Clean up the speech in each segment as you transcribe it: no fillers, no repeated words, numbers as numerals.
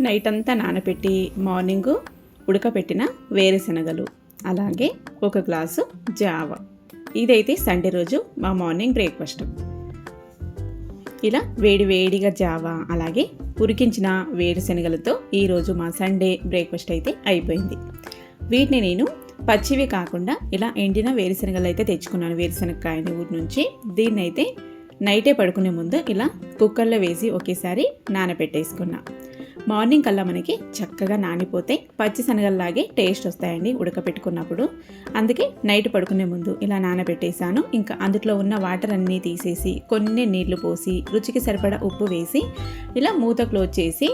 Night అంతా నానబెట్టి morning ఉడకపెట్టిన వేరుశనగలు, అలాగే ఒక గ్లాసు జావ. ఇదైతే సండే రోజు మా మార్నింగ్ బ్రేక్ఫాస్ట్. ఇలా వేడి వేడిగా జావ అలాగే ఉడికించిన వేరుశనగలతో ఈరోజు మా సండే బ్రేక్ఫాస్ట్ అయితే అయిపోయింది. వీటిని నేను పచ్చివి కాకుండా ఇలా ఎండిన వేరుశనగలు అయితే తెచ్చుకున్నాను, వేరుశనగకాయని ఊరి నుంచి. దీన్ని అయితే నైటే పడుకునే ముందు ఇలా కుక్కర్లో వేసి ఒకేసారి నానబెట్టేసుకున్నా. మార్నింగ్ కల్లా మనకి చక్కగా నానిపోతే పచ్చి శనగల్లాగే టేస్ట్ వస్తాయండి ఉడకపెట్టుకున్నప్పుడు. అందుకే నైట్ పడుకునే ముందు ఇలా నానబెట్టేశాను. ఇంకా అందులో ఉన్న వాటర్ అన్నీ తీసేసి కొన్ని నీళ్లు పోసి రుచికి సరిపడా ఉప్పు వేసి ఇలా మూత క్లోజ్ చేసి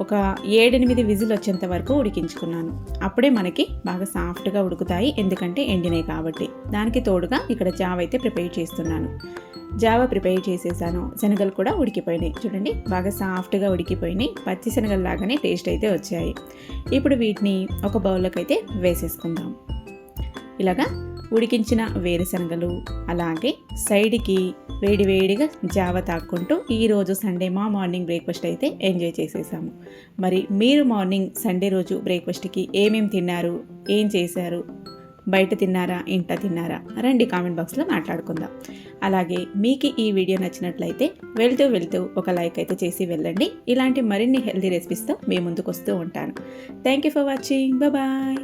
ఒక 7-8 విజిల్ వచ్చేంత వరకు ఉడికించుకున్నాను. అప్పుడే మనకి బాగా సాఫ్ట్గా ఉడుకుతాయి, ఎందుకంటే ఎండినాయి కాబట్టి. దానికి తోడుగా ఇక్కడ జావ అయితే ప్రిపేర్ చేస్తున్నాను. జావ ప్రిపేర్ చేసేసాను. శనగలు కూడా ఉడికిపోయినాయి, చూడండి బాగా సాఫ్ట్గా ఉడికిపోయినాయి. పచ్చి శనగలు లాగానే టేస్ట్ అయితే వచ్చాయి. ఇప్పుడు వీటిని ఒక బౌల్లోకి అయితే వేసేసుకుందాం. ఇలాగా ఉడికించిన వేరుశనగలు అలాగే సైడ్కి వేడివేడిగా జావ తాక్కుంటూ ఈరోజు సండే మా మార్నింగ్ బ్రేక్ఫాస్ట్ అయితే ఎంజాయ్ చేసేసాము. మరి మీరు మార్నింగ్ సండే రోజు బ్రేక్ఫాస్ట్కి ఏమేమి తిన్నారు, ఏం చేశారు, బయట తిన్నారా, ఇంట తిన్నారా, రండి కామెంట్ బాక్స్లో మాట్లాడుకుందాం. అలాగే మీకు ఈ వీడియో నచ్చినట్లయితే వెళ్తూ ఒక లైక్ అయితే చేసి వెళ్ళండి. ఇలాంటి మరిన్ని హెల్తీ రెసిపీస్తో మీ ముందుకు వస్తూ ఉంటాను. Thank you for watching. Bye.